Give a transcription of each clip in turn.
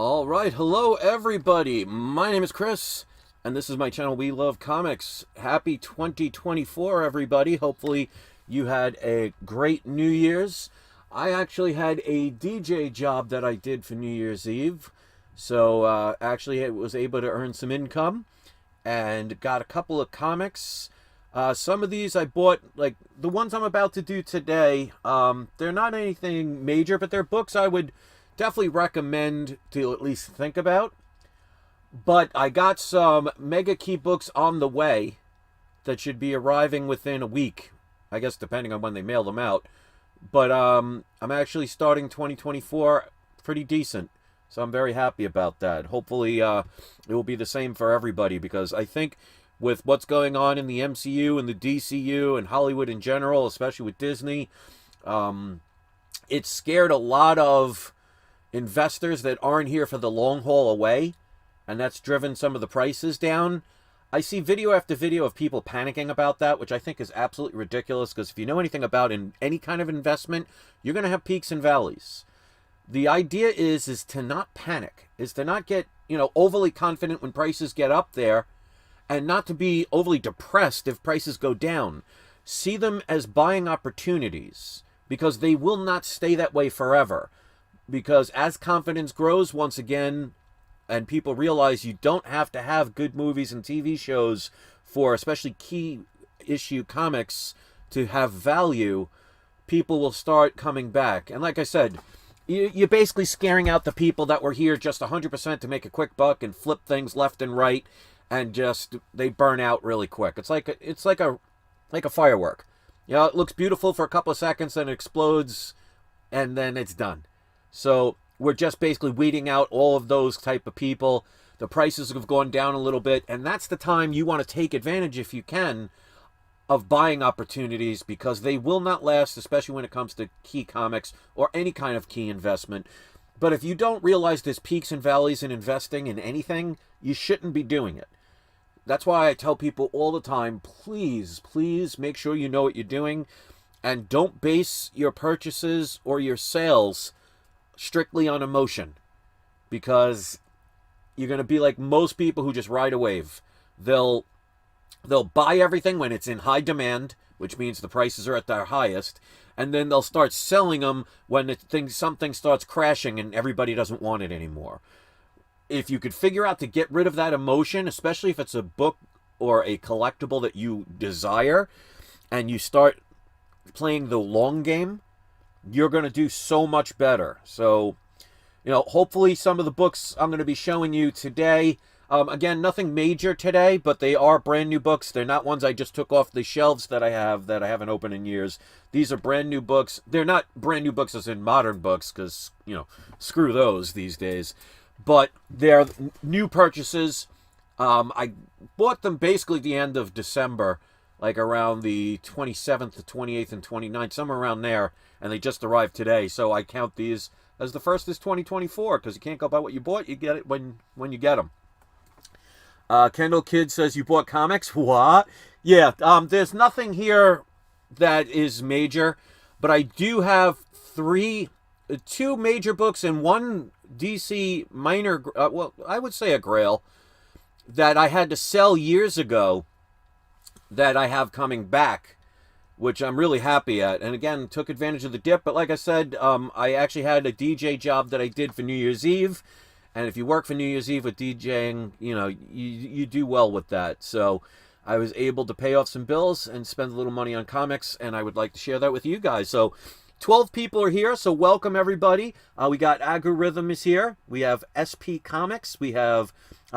All right, hello everybody. My name is Chris, and this is my channel. We Love Comics. Happy 2024, everybody. Hopefully, you had a great New Year's. I actually had a DJ job that I did for New Year's Eve, so actually, I was able to earn some income and got a couple of comics. Some of these I bought, like the ones I'm about to do today. They're not anything major, but they're books I would definitely recommend to at least think about. But I got some mega key books on the way that should be arriving within a week, I guess, depending on when they mail them out. But I'm actually starting 2024 pretty decent, so I'm very happy about that. Hopefully, it will be the same for everybody, because I think with what's going on in the MCU and the DCU and Hollywood in general, especially with Disney, it scared a lot of investors that aren't here for the long haul away, and that's driven some of the prices down. I see video after video of people panicking about that, which I think is absolutely ridiculous, because if you know anything about in any kind of investment, you're going to have peaks and valleys. The idea is to not panic, is to not get, overly confident when prices get up there, and not to be overly depressed if prices go down. See them as buying opportunities, because they will not stay that way forever. Because as confidence grows once again, and people realize you don't have to have good movies and TV shows for especially key issue comics to have value, people will start coming back. And like I said, you're basically scaring out the people that were here just 100% to make a quick buck and flip things left and right, and just they burn out really quick. It's like a firework. It looks beautiful for a couple of seconds, then it explodes, and then it's done. So we're just basically weeding out all of those type of people. The prices have gone down a little bit, and that's the time you want to take advantage, if you can, of buying opportunities, because they will not last, especially when it comes to key comics or any kind of key investment. But if you don't realize there's peaks and valleys in investing in anything, you shouldn't be doing it. That's why I tell people all the time, please make sure you know what you're doing, and don't base your purchases or your sales strictly on emotion, because you're going to be like most people who just ride a wave. They'll buy everything when it's in high demand, which means the prices are at their highest, and then they'll start selling them when something starts crashing and everybody doesn't want it anymore. If you could figure out to get rid of that emotion, especially if it's a book or a collectible that you desire, and you start playing the long game, you're going to do so much better. So, hopefully some of the books I'm going to be showing you today, again, nothing major today, but they are brand new books. They're not ones I just took off the shelves that I haven't opened in years. These are brand new books. They're not brand new books as in modern books, because, screw those these days. But they're new purchases. I bought them basically the end of December, like around the 27th, the 28th, and 29th, somewhere around there, and they just arrived today. So I count these as the first is 2024, because you can't go by what you bought. You get it when you get them. Kendall Kid says, you bought comics? What? Yeah, there's nothing here that is major, but I do have two major books and one DC minor, I would say a grail, that I had to sell years ago, that I have coming back, which I'm really happy at. And again, took advantage of the dip. But like I said, I actually had a DJ job that I did for New Year's Eve. And if you work for New Year's Eve with DJing, you do well with that. So I was able to pay off some bills and spend a little money on comics, and I would like to share that with you guys. So 12 people are here, so welcome everybody. We got Algorithm is here. We have SP Comics. We have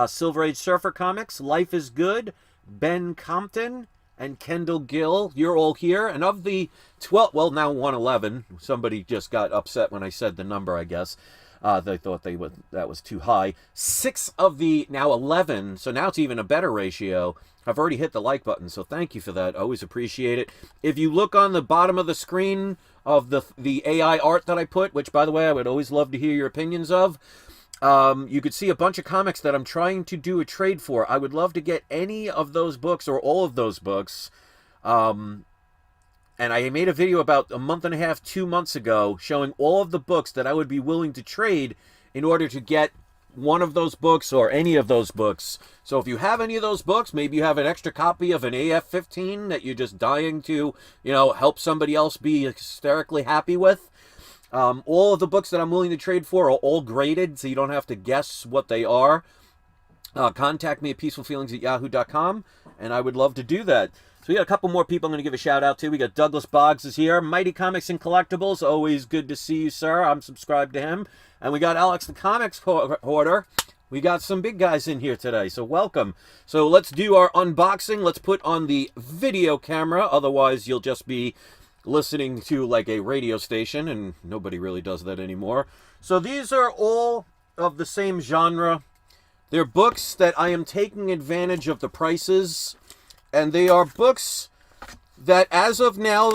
Silver Age Surfer Comics. Life is Good. Ben Compton and Kendall Gill, you're all here. And of the 12, well, now 111, somebody just got upset when I said the number, I guess. They thought that was too high. 6 of the now 11, so now it's even a better ratio, I've already hit the like button, so thank you for that. Always appreciate it. If you look on the bottom of the screen of the AI art that I put, which, by the way, I would always love to hear your opinions of, you could see a bunch of comics that I'm trying to do a trade for. I would love to get any of those books or all of those books. And I made a video about a month and a half, 2 months ago, showing all of the books that I would be willing to trade in order to get one of those books or any of those books. So if you have any of those books, maybe you have an extra copy of an AF-15 that you're just dying to, help somebody else be hysterically happy with. All of the books that I'm willing to trade for are all graded, so you don't have to guess what they are. Contact me at peacefulfeelings@yahoo.com, and I would love to do that. So we got a couple more people I'm going to give a shout out to. We got Douglas Boggs is here. Mighty Comics and Collectibles, always good to see you, sir. I'm subscribed to him. And we got Alex the Comics Hoarder. We got some big guys in here today, so welcome. So let's do our unboxing. Let's put on the video camera, otherwise you'll just be listening to like a radio station, and nobody really does that anymore. So these are all of the same genre. They're books that I am taking advantage of the prices, and they are books that as of now,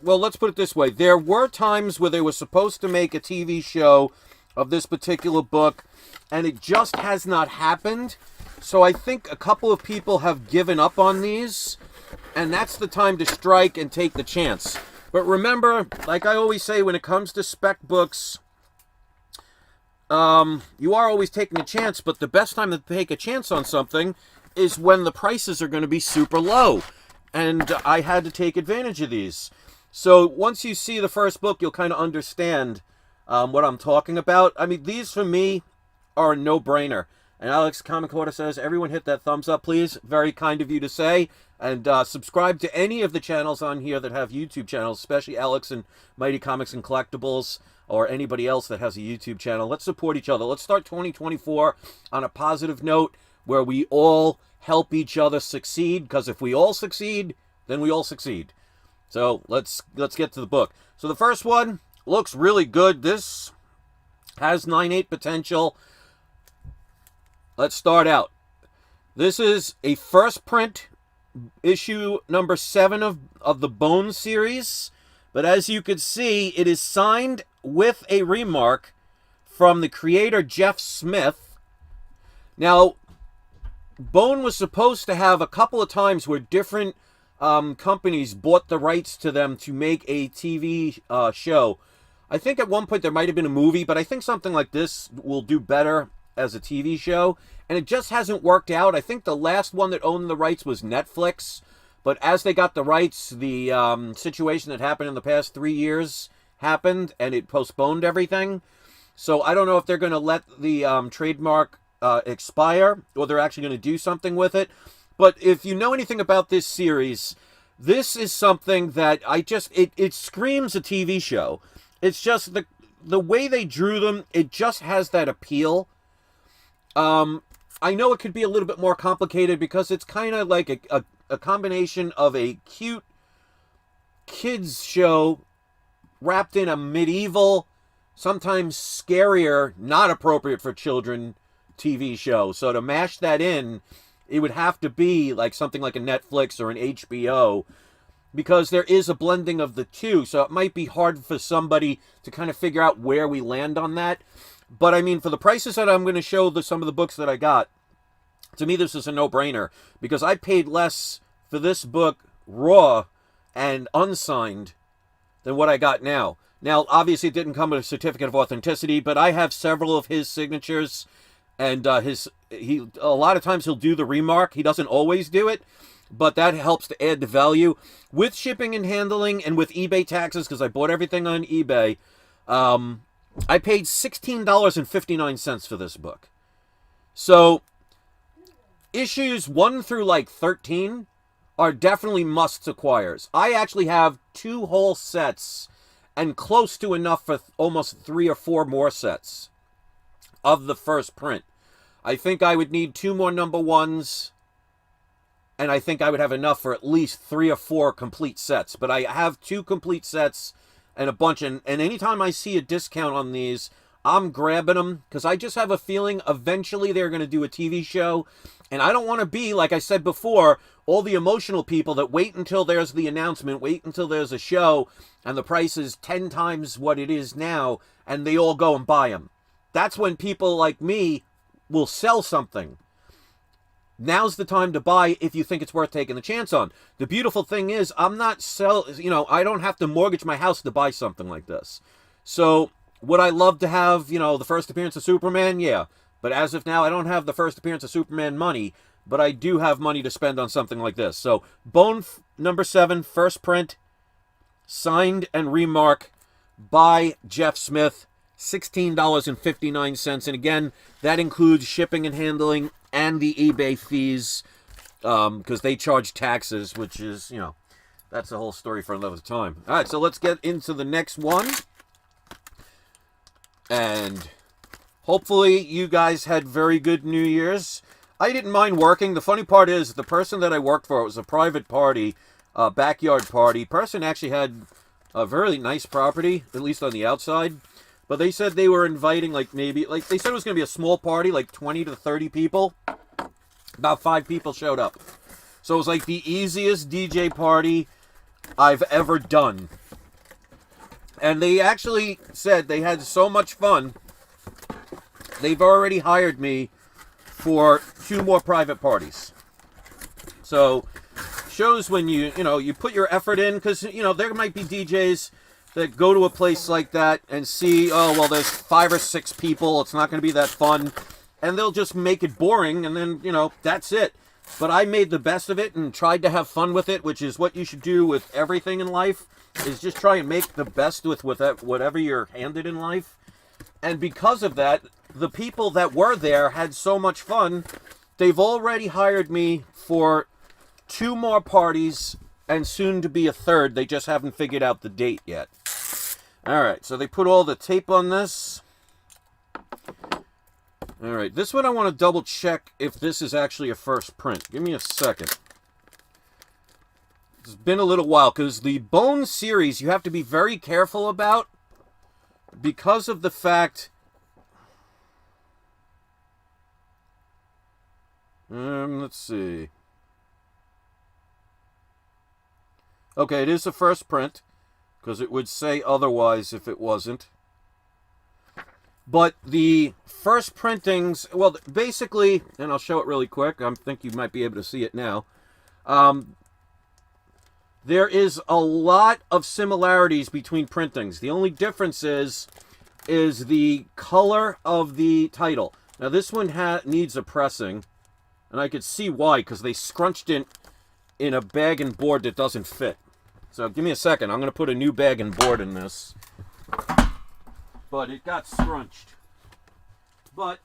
well, let's put it this way. There were times where they were supposed to make a TV show of this particular book, and it just has not happened. So I think a couple of people have given up on these, and that's the time to strike and take the chance. But remember, like I always say, when it comes to spec books, you are always taking a chance, but the best time to take a chance on something is when the prices are going to be super low. And I had to take advantage of these. So once you see the first book, you'll kind of understand what I'm talking about. I mean, these for me are a no-brainer. And Alex Comic Quarter says, everyone hit that thumbs up, please. Very kind of you to say. And subscribe to any of the channels on here that have YouTube channels, especially Alex and Mighty Comics and Collectibles, or anybody else that has a YouTube channel. Let's support each other. Let's start 2024 on a positive note where we all help each other succeed, because if we all succeed, then we all succeed. So let's get to the book. So the first one looks really good. This has 9/8 potential. Let's start out. This is a first print, issue number 7 of the Bone series. But as you can see, it is signed with a remark from the creator, Jeff Smith. Now, Bone was supposed to have a couple of times where different companies bought the rights to them to make a TV show. I think at one point there might have been a movie, but I think something like this will do better as a TV show. And it just hasn't worked out. I think the last one that owned the rights was Netflix. But as they got the rights, the situation that happened in the past 3 years happened, and it postponed everything. So I don't know if they're going to let the trademark expire, or they're actually going to do something with it. But if you know anything about this series, this is something that it screams a TV show. It's just the way they drew them, it just has that appeal. I know it could be a little bit more complicated because it's kind of like a combination of a cute kids show wrapped in a medieval, sometimes scarier, not appropriate for children TV show. So to mash that in, it would have to be like something like a Netflix or an HBO, because there is a blending of the two. So it might be hard for somebody to kind of figure out where we land on that. But I mean, for the prices that I'm going to show some of the books that I got, to me this is a no-brainer, because I paid less for this book raw and unsigned than what I got now. Now, obviously it didn't come with a certificate of authenticity, but I have several of his signatures. And a lot of times he'll do the remark. He doesn't always do it, but that helps to add the value. With shipping and handling and with eBay taxes, because I bought everything on eBay, I paid $16.59 for this book. So issues 1 through like 13 are definitely must-acquires. I actually have 2 whole sets and close to enough for almost 3 or 4 more sets of the first print. I think I would need 2 more number 1s, and I think I would have enough for at least 3 or 4 complete sets. But I have 2 complete sets and a bunch, and anytime I see a discount on these, I'm grabbing them, because I just have a feeling eventually they're going to do a TV show, and I don't want to be, like I said before, all the emotional people that wait until there's the announcement, wait until there's a show, and the price is 10 times what it is now, and they all go and buy them. That's when people like me will sell something. Now's the time to buy if you think it's worth taking the chance on. The beautiful thing is, I don't have to mortgage my house to buy something like this. So Would I love to have, the first appearance of Superman? Yeah. But as of now, I don't have the first appearance of Superman money, but I do have money to spend on something like this. So, Bone number 7, first print, signed and remark by Jeff Smith, $16.59. And again, that includes shipping and handling and the eBay fees, because they charge taxes, which is, that's a whole story for another time. All right, so let's get into the next one. And hopefully you guys had very good New Year's. I didn't mind working. The funny part is the person that I worked for, it was a private party, backyard party. Person actually had a very nice property, at least on the outside. But they said they were inviting they said it was going to be a small party, like 20 to 30 people. About 5 people showed up. So it was like the easiest DJ party I've ever done. And they actually said they had so much fun, they've already hired me for 2 more private parties. So, shows when you put your effort in, because, there might be DJs that go to a place like that and see, oh, well, there's 5 or 6 people, it's not going to be that fun, and they'll just make it boring, and then, that's it. But I made the best of it and tried to have fun with it, which is what you should do with everything in life, is just try and make the best with whatever you're handed in life. And because of that, the people that were there had so much fun, they've already hired me for 2 more parties, and soon to be a 3rd. They just haven't figured out the date yet. Alright, so they put all the tape on this. Alright, this one I want to double check if this is actually a first print. Give me a second. It's been a little while, because the Bone series you have to be very careful about, because of the fact... let's see. Okay, it is a first print, because it would say otherwise if it wasn't. But the first printings, well, basically, and I'll show it really quick. I think you might be able to see it now. There is a lot of similarities between printings. The only difference is the color of the title. Now, this one needs a pressing, and I could see why, because they scrunched it in a bag and board that doesn't fit. So, give me a second. I'm going to put a new bag and board in this. But it got scrunched. But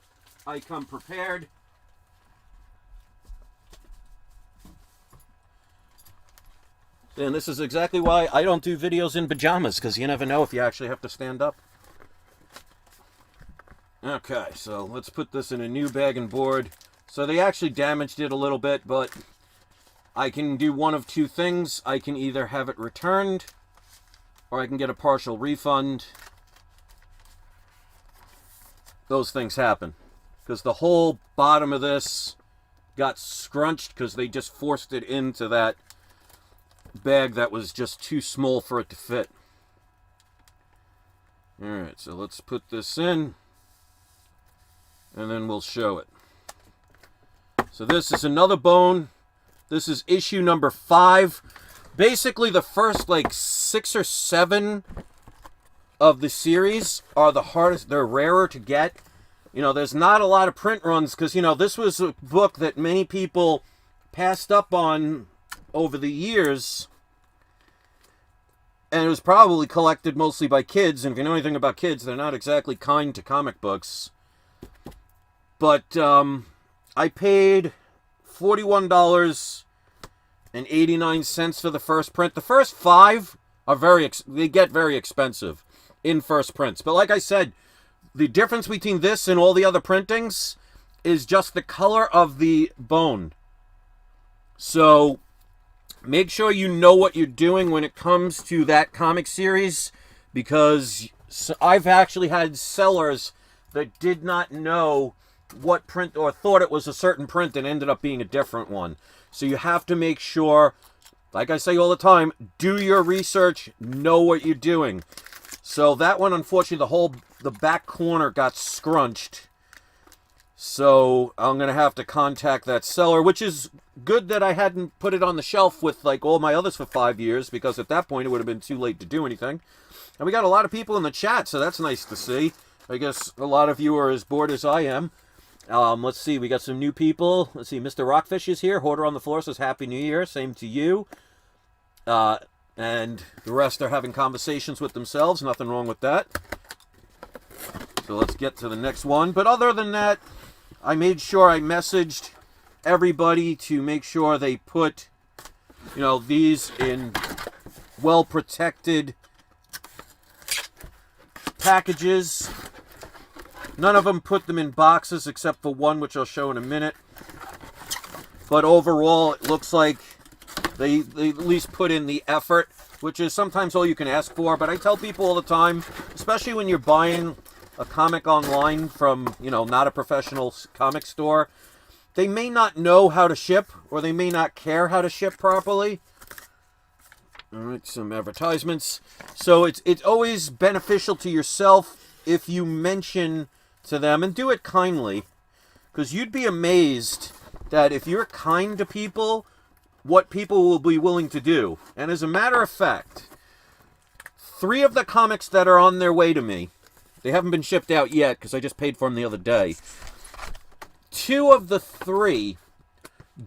I come prepared. And this is exactly why I don't do videos in pajamas, because you never know if you actually have to stand up. Okay, so let's put this in a new bag and board. So they actually damaged it a little bit, but I can do one of 2 things. I can either have it returned, or I can get a partial refund. Those things happen, because the whole bottom of this got scrunched because they just forced it into that bag that was just too small for it to fit. Alright, so let's put this in, and then we'll show it. So this is another Bone. This is issue number 5. Basically, the first, 6 or 7 of the series are the hardest. They're rarer to get. There's not a lot of print runs, because, this was a book that many people passed up on over the years. And it was probably collected mostly by kids. And if you know anything about kids, they're not exactly kind to comic books. But I paid $41.89 for the first print. The first 5 are they get very expensive in first prints. But like I said, the difference between this and all the other printings is just the color of the bone. So make sure you know what you're doing when it comes to that comic series, because I've actually had sellers that did not know what print, or thought it was a certain print and ended up being a different one. So you have to make sure, like I say all the time, do your research, know what you're doing. So that one, unfortunately, the back corner got scrunched. So I'm going to have to contact that seller, which is good that I hadn't put it on the shelf with like all my others for 5 years, because at that point it would have been too late to do anything. And we got a lot of people in the chat, so that's nice to see. I guess a lot of you are as bored as I am. Let's see, we got some new people. Let's see, Mr. Rockfish is here. Hoarder on the floor says Happy New Year. Same to you. And the rest are having conversations with themselves. Nothing wrong with that. So let's get to the next one. But other than that, I made sure I messaged everybody to make sure they put, these in well-protected packages. None of them put them in boxes except for one, which I'll show in a minute. But overall, it looks like they at least put in the effort, which is sometimes all you can ask for. But I tell people all the time, especially when you're buying a comic online from, not a professional comic store, they may not know how to ship, or they may not care how to ship properly. All right, some advertisements. So it's always beneficial to yourself if you mention to them, and do it kindly, because you'd be amazed that if you're kind to people, what people will be willing to do. And as a matter of fact, 3 of the comics that are on their way to me, they haven't been shipped out yet because I just paid for them the other day. 2 of the 3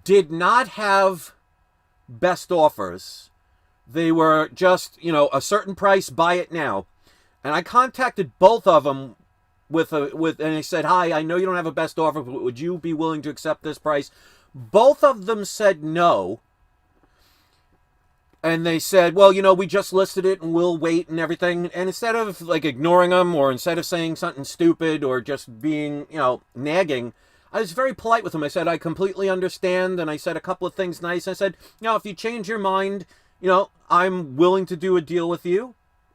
did not have best offers. They were just, a certain price, buy it now. And I contacted both of them and I said, hi, I know you don't have a best offer, but would you be willing to accept this price? Both of them said no. And they said, well, we just listed it and we'll wait and everything. And instead of like ignoring them, or instead of saying something stupid or just being, nagging, I was very polite with them. I said, I completely understand. And I said a couple of things nice. I said, if you change your mind, I'm willing to do a deal with you.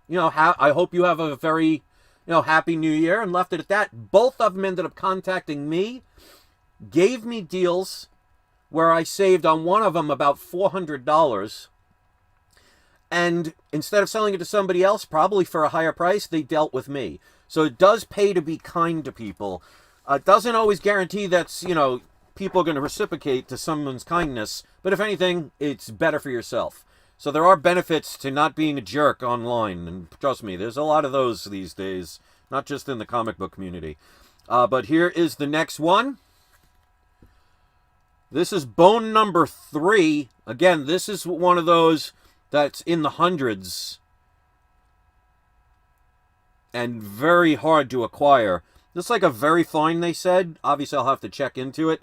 I hope you have a very, happy new year, and left it at that. Both of them ended up contacting me, gave me deals where I saved on one of them about $400. And instead of selling it to somebody else, probably for a higher price, they dealt with me. So it does pay to be kind to people. It doesn't always guarantee that's, people are going to reciprocate to someone's kindness. But if anything, it's better for yourself. So there are benefits to not being a jerk online. And trust me, there's a lot of those these days, not just in the comic book community. But here is the next one. This is Bone number 3. Again, this is one of those that's in the hundreds and very hard to acquire. This is like a very fine, they said. Obviously, I'll have to check into it.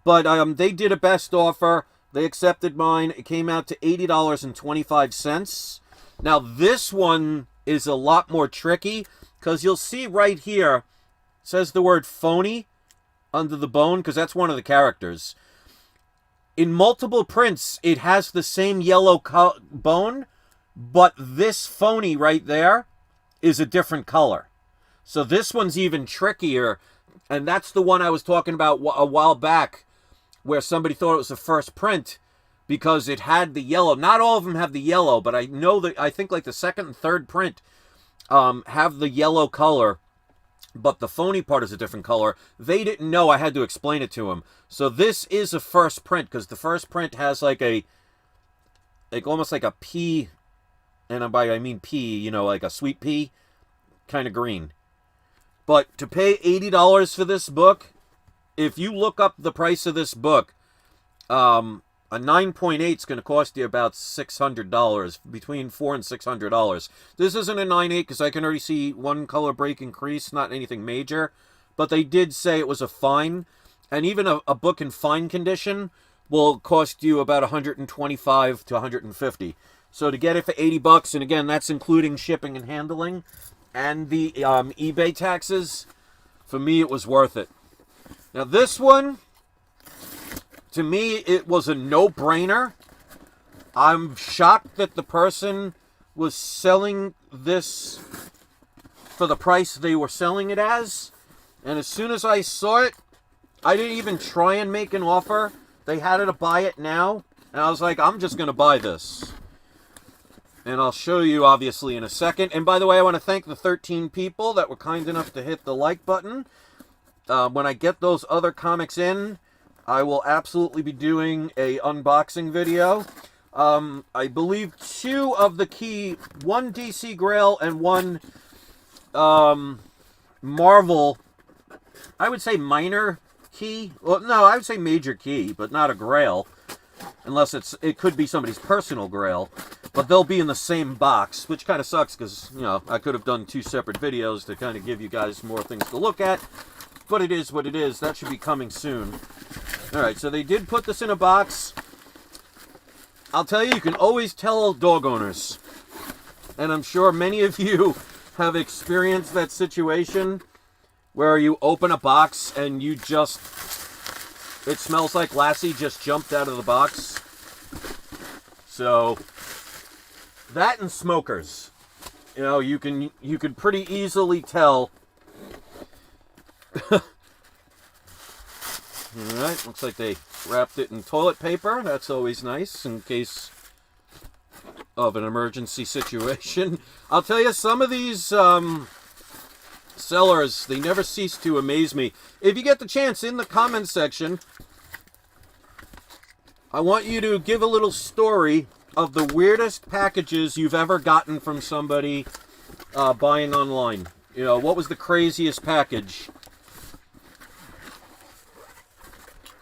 But they did a best offer. They accepted mine. It came out to $80.25. Now, this one is a lot more tricky, because you'll see right here, it says the word phony under the bone, because that's one of the characters. In multiple prints, it has the same yellow bone, but this phony right there is a different color. So this one's even trickier, and that's the one I was talking about a while back, where somebody thought it was the first print because it had the yellow. Not all of them have the yellow, but I know that I think like the second and third print have the yellow color, but the phony part is a different color. They didn't know. I had to explain it to them. So this is a first print, because the first print has like almost like a pea, and by I mean pea, like a sweet pea, kind of green. But to pay $80 for this book, if you look up the price of this book, a 9.8 is going to cost you about $600, between $400 and $600. This isn't a 9.8 because I can already see one color break increase, not anything major. But they did say it was a fine. And even a book in fine condition will cost you about $125 to $150. So to get it for $80, and again, that's including shipping and handling and the eBay taxes, for me, it was worth it. Now this one, to me, it was a no-brainer. I'm shocked that the person was selling this for the price they were selling it as. And as soon as I saw it, I didn't even try and make an offer. They had to buy it now. And I was like, I'm just going to buy this. And I'll show you, obviously, in a second. And by the way, I want to thank the 13 people that were kind enough to hit the like button. when I get those other comics in, I will absolutely be doing a unboxing video. I believe 2 of the key, 1 DC Grail and 1 Marvel, I would say minor key. Well, no, I would say major key, but not a Grail. Unless it could be somebody's personal Grail. But they'll be in the same box, which kind of sucks because, you know, I could have done 2 separate videos to kind of give you guys more things to look at. But it is what it is. That should be coming soon. Alright, so they did put this in a box. I'll tell you, you can always tell dog owners. And I'm sure many of you have experienced that situation where you open a box and you just... It smells like Lassie just jumped out of the box. So, that and smokers. You know, you can pretty easily tell. Alright, looks like they wrapped it in toilet paper. That's always nice in case of an emergency situation. I'll tell you, some of these sellers, they never cease to amaze me. If you get the chance, in the comments section, I want you to give a little story of the weirdest packages you've ever gotten from somebody buying online. You know, what was the craziest package?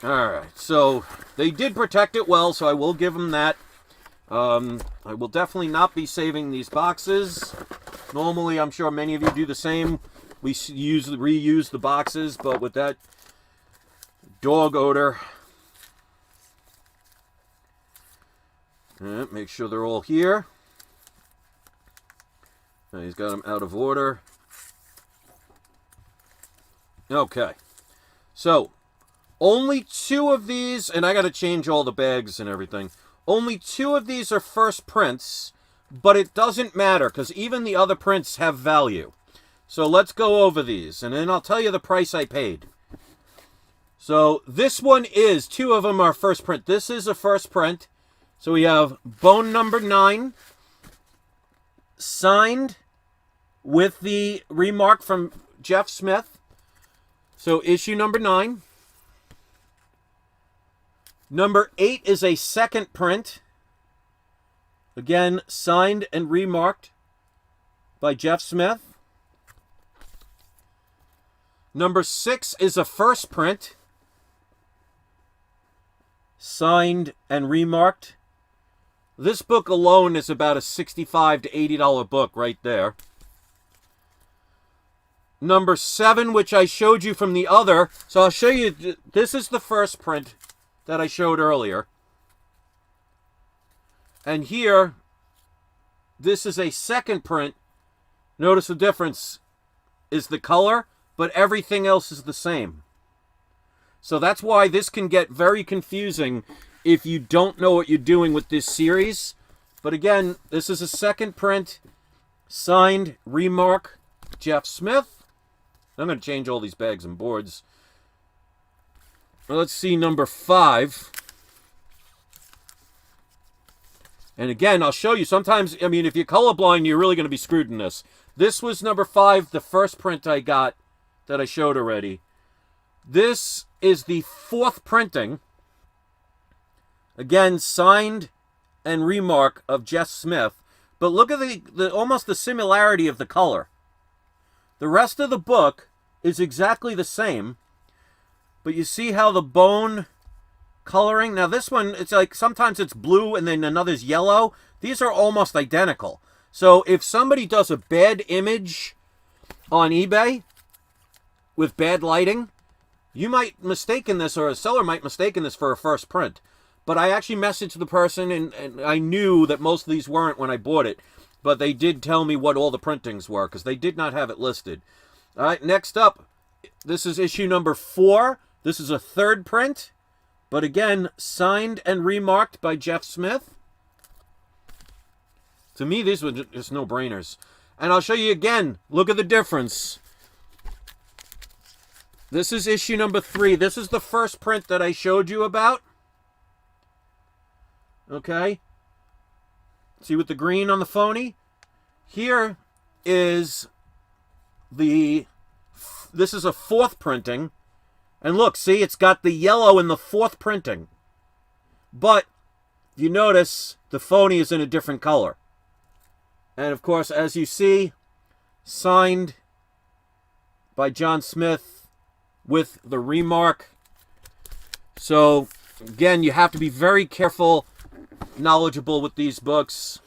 Alright, so they did protect it well, so I will give them that. I will definitely not be saving these boxes. Normally, I'm sure many of you do the same. We reuse the boxes, but with that dog odor... make sure they're all here. Now he's got them out of order. Okay. So, only 2 of these, and I got to change all the bags and everything. Only 2 of these are first prints, but it doesn't matter because even the other prints have value. So let's go over these, and then I'll tell you the price I paid. So this one is, 2 of them are first print. This is a first print. So we have Bone number 9, signed with the remark from Jeff Smith. So issue number 9. Number 8 is a second print. Again, signed and remarked by Jeff Smith. Number 6 is a first print. Signed and remarked. This book alone is about a $65 to $80 book right there. Number 7, which I showed you from the other. So I'll show you. This is the first print that I showed earlier. And here, this is a second print. Notice the difference is the color, but everything else is the same. So that's why this can get very confusing if you don't know what you're doing with this series. But again, this is a second print, signed, remark, Jeff Smith. I'm going to change all these bags and boards. Well, let's see number 5. And again, I'll show you. Sometimes, I mean, if you're colorblind, you're really going to be screwed in this. This was number 5, the first print I got that I showed already. This is the 4th printing. Again, signed and remark of Jeff Smith. But look at the almost the similarity of the color. The rest of the book is exactly the same. But you see how the bone coloring... Now this one, it's like sometimes it's blue and then another's yellow. These are almost identical. So if somebody does a bad image on eBay with bad lighting, you might mistake this, or a seller might mistake this for a first print. But I actually messaged the person, and I knew that most of these weren't when I bought it. But they did tell me what all the printings were, because they did not have it listed. All right, next up, this is issue number 4. This is a 3rd print. But again, signed and remarked by Jeff Smith. To me, these were just no-brainers. And I'll show you again. Look at the difference. This is issue number 3. This is the first print that I showed you about. Okay. See with the green on the phony? Here is the this is a fourth printing. And look, see, it's got the yellow in the fourth printing. But you notice the phony is in a different color. And of course, as you see, signed by John Smith with the remark. So, again, you have to be very careful, knowledgeable with these books.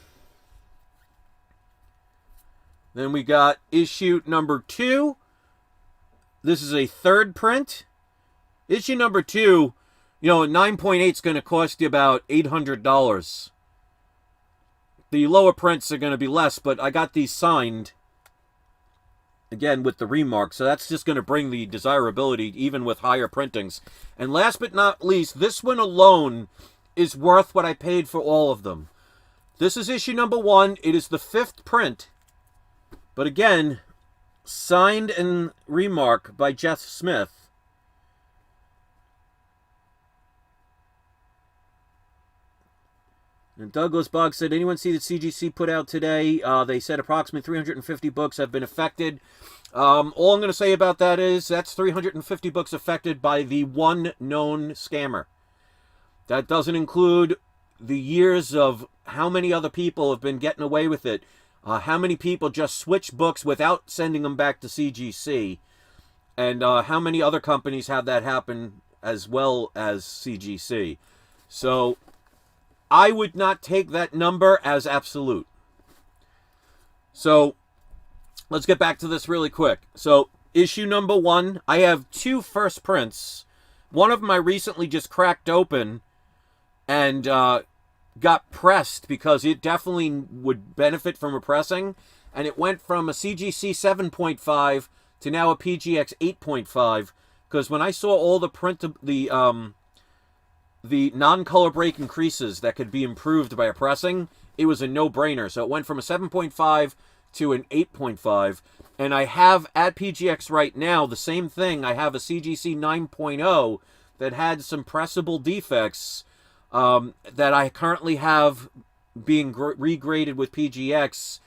Then we got issue number 2. This is a third print. Issue number 2, you know, 9.8 is going to cost you about $800. The lower prints are going to be less, but I got these signed, again, with the remark. So that's just going to bring the desirability even with higher printings. And last but not least, this one alone is worth what I paid for all of them. This is issue number 1. It is the 5th print. But again, signed and remark by Jeff Smith. And Douglas Boggs said, anyone see the CGC put out today? They said approximately 350 books have been affected. All I'm going to say about that is that's 350 books affected by the one known scammer. That doesn't include the years of how many other people have been getting away with it. How many people just switch books without sending them back to CGC. And how many other companies have that happen as well as CGC. So I would not take that number as absolute. So let's get back to this really quick. So issue number 1, I have 2 first prints. One of them I recently just cracked open and got pressed because it definitely would benefit from a pressing. And it went from a CGC 7.5 to now a PGX 8.5. Because when I saw all the non-color breaking creases that could be improved by a pressing, it was a no-brainer. So it went from a 7.5 to an 8.5. And I have at PGX right now the same thing. I have a CGC 9.0 that had some pressable defects that I currently have being regraded with PGX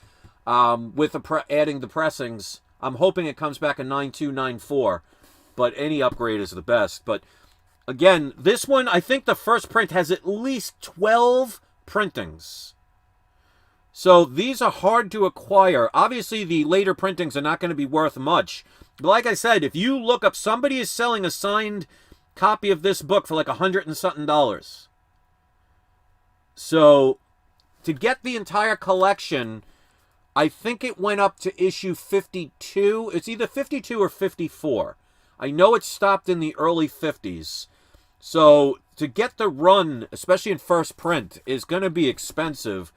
with adding the pressings. I'm hoping it comes back a 9.2, 9.4, but any upgrade is the best. But again, this one, I think the first print has at least 12 printings. So these are hard to acquire. Obviously, the later printings are not going to be worth much. But like I said, if you look up, somebody is selling a signed copy of this book for like $100 and something. So to get the entire collection, I think it went up to issue 52. It's either 52 or 54. I know it stopped in the early 50s. So to get the run, especially in first print, is going to be expensive.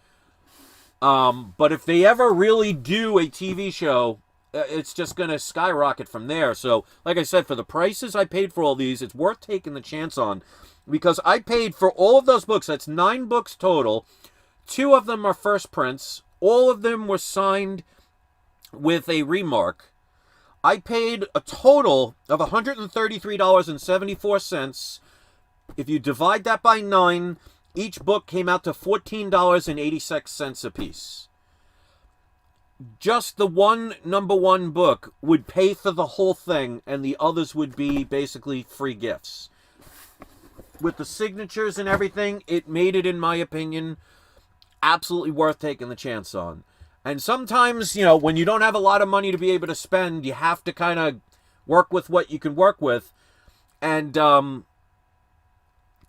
But if they ever really do a TV show, it's just going to skyrocket from there. So, like I said, for the prices I paid for all these, it's worth taking the chance on. Because I paid for all of those books. That's 9 books total. 2 of them are first prints. All of them were signed with a remark. I paid a total of $133.74. If you divide that by 9, each book came out to $14.86 a piece. Just the one number 1 book would pay for the whole thing, and the others would be basically free gifts. With the signatures and everything, it made it, in my opinion, absolutely worth taking the chance on. And sometimes, you know, when you don't have a lot of money to be able to spend, you have to kind of work with what you can work with. And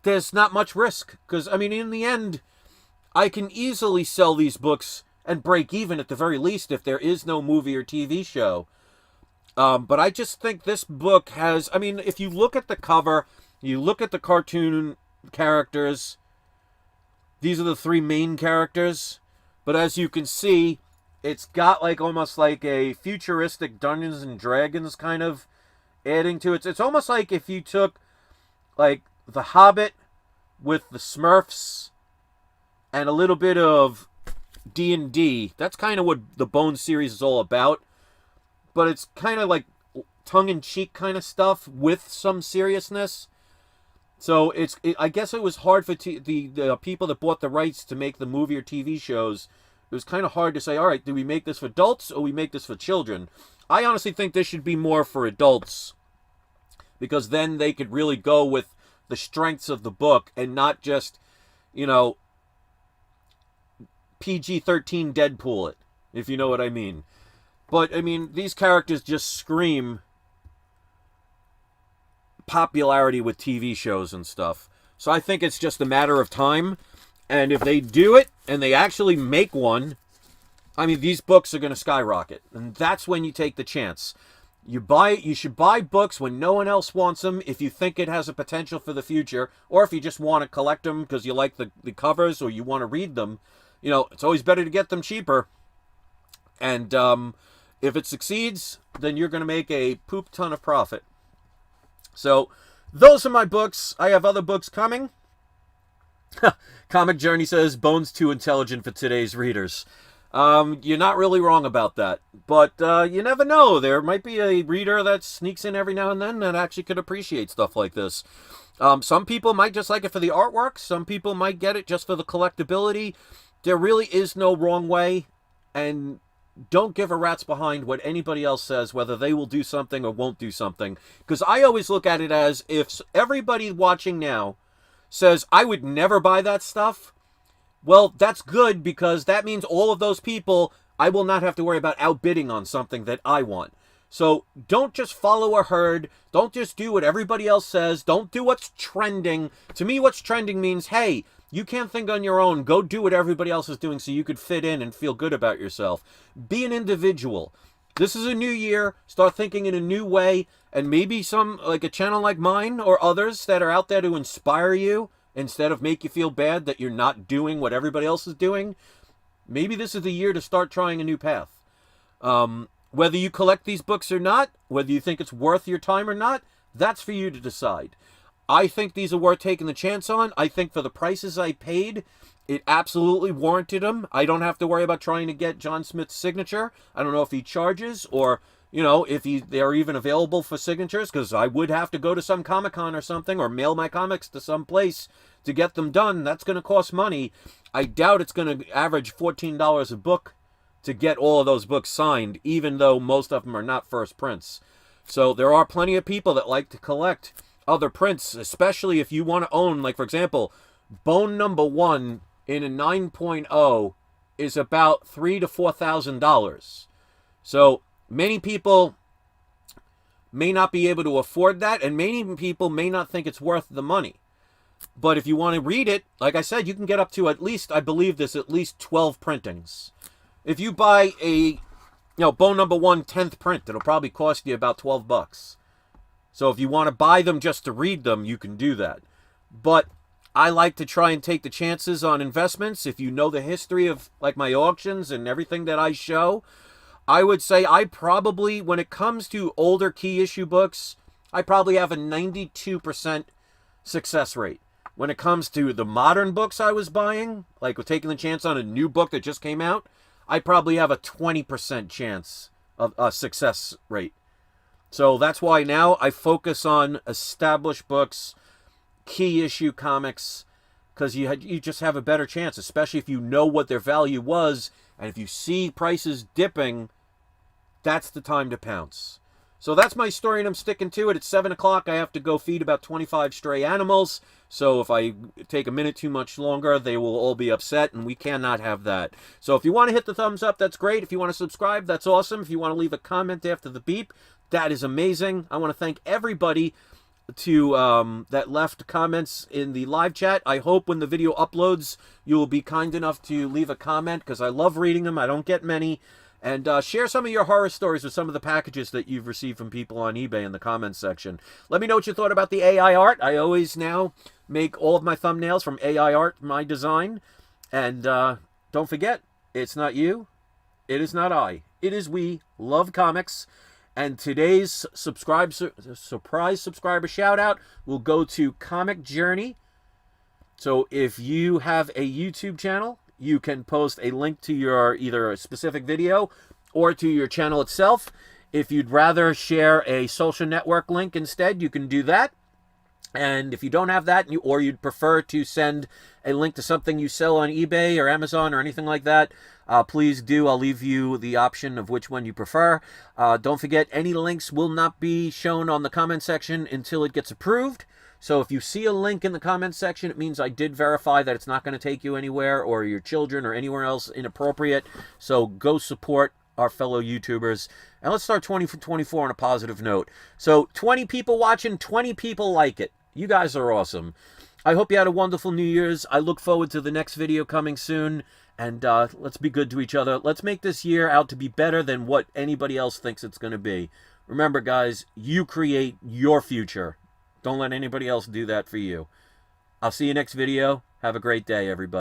there's not much risk. Because, I mean, in the end, I can easily sell these books and break even at the very least if there is no movie or TV show. But I just think this book has, I mean, if you look at the cover, you look at the cartoon characters, these are the 3 main characters. But as you can see, it's got like almost like a futuristic Dungeons and Dragons kind of adding to it. It's almost like if you took like The Hobbit with the Smurfs and a little bit of D&D. That's kind of what the Bone series is all about. But it's kind of like tongue-in-cheek kind of stuff with some seriousness. So I guess it was hard for the people that bought the rights to make the movie or TV shows. It was kind of hard to say, all right, do we make this for adults or we make this for children? I honestly think this should be more for adults, because then they could really go with the strengths of the book and not just, you know, PG-13 Deadpool it, if you know what I mean. But, I mean, these characters just scream popularity with TV shows and stuff. So I think it's just a matter of time. And if they do it and they actually make one, I mean, these books are going to skyrocket. And that's when you take the chance. You should buy books when no one else wants them if you think it has a potential for the future, or if you just want to collect them because you like the covers or you want to read them. You know, it's always better to get them cheaper. And if it succeeds, then you're going to make a poop ton of profit. So, those are my books. I have other books coming. Comic Journey says, Bones too intelligent for today's readers. You're not really wrong about that. But you never know. There might be a reader that sneaks in every now and then that actually could appreciate stuff like this. Some people might just like it for the artwork. Some people might get it just for the collectability. There really is no wrong way. And don't give a rat's behind what anybody else says, whether they will do something or won't do something. Because I always look at it as, if everybody watching now says, I would never buy that stuff, well, that's good, because that means all of those people, I will not have to worry about outbidding on something that I want. So don't just follow a herd. Don't just do what everybody else says. Don't do what's trending. To me, what's trending means, hey, you can't think on your own. Go do what everybody else is doing so you could fit in and feel good about yourself. Be an individual. This is a new year. Start thinking in a new way. And maybe like a channel like mine or others that are out there to inspire you instead of make you feel bad that you're not doing what everybody else is doing. Maybe this is the year to start trying a new path. Whether you collect these books or not, whether you think it's worth your time or not, that's for you to decide. I think these are worth taking the chance on. I think for the prices I paid, it absolutely warranted them. I don't have to worry about trying to get John Smith's signature. I don't know if he charges or, you know, if they're even available for signatures, because I would have to go to some Comic-Con or something or mail my comics to some place to get them done. That's going to cost money. I doubt it's going to average $14 a book to get all of those books signed, even though most of them are not first prints. So there are plenty of people that like to collect other prints, especially if you want to own, like, for example, Bone number 1 in a 9.0 is about $3,000 to $4,000. So many people may not be able to afford that, and many people may not think it's worth the money. But if you want to read it, like I said, you can get up to at least, I believe there's at least 12 printings. If you buy a, Bone number 1 10th print, it'll probably cost you about $12. So if you want to buy them just to read them, you can do that. But I like to try and take the chances on investments. If you know the history of, like, my auctions and everything that I show, I would say I probably, when it comes to older key issue books, I probably have a 92% success rate. When it comes to the modern books I was buying, like taking the chance on a new book that just came out, I probably have a 20% chance of a success rate. So that's why now I focus on established books, key issue comics, because you just have a better chance, especially if you know what their value was, and if you see prices dipping, that's the time to pounce. So that's my story, and I'm sticking to it. It's 7 o'clock. I have to go feed about 25 stray animals. So if I take a minute too much longer, they will all be upset, and we cannot have that. So if you want to hit the thumbs up, that's great. If you want to subscribe, that's awesome. If you want to leave a comment after the beep, that is amazing. I want to thank everybody that left comments in the live chat. I hope when the video uploads, you will be kind enough to leave a comment, because I love reading them. I don't get many. And share some of your horror stories with some of the packages that you've received from people on eBay in the comments section. Let me know what you thought about the AI art. I always now make all of my thumbnails from AI art, my design. And don't forget, it's not you, it is not I. It is we love comics. And today's surprise subscriber shout out will go to Comic Journey. So if you have a YouTube channel, you can post a link to your either a specific video or to your channel itself. If you'd rather share a social network link instead, you can do that. And if you don't have that, or you'd prefer to send a link to something you sell on eBay or Amazon or anything like that, please do. I'll leave you the option of which one you prefer. Don't forget, any links will not be shown on the comment section until it gets approved. So if you see a link in the comment section, it means I did verify that it's not going to take you anywhere or your children or anywhere else inappropriate. So go support our fellow YouTubers. And let's start 2024 on a positive note. So 20 people watching, 20 people like it. You guys are awesome. I hope you had a wonderful New Year's. I look forward to the next video coming soon. And let's be good to each other. Let's make this year out to be better than what anybody else thinks it's going to be. Remember, guys, you create your future. Don't let anybody else do that for you. I'll see you next video. Have a great day, everybody.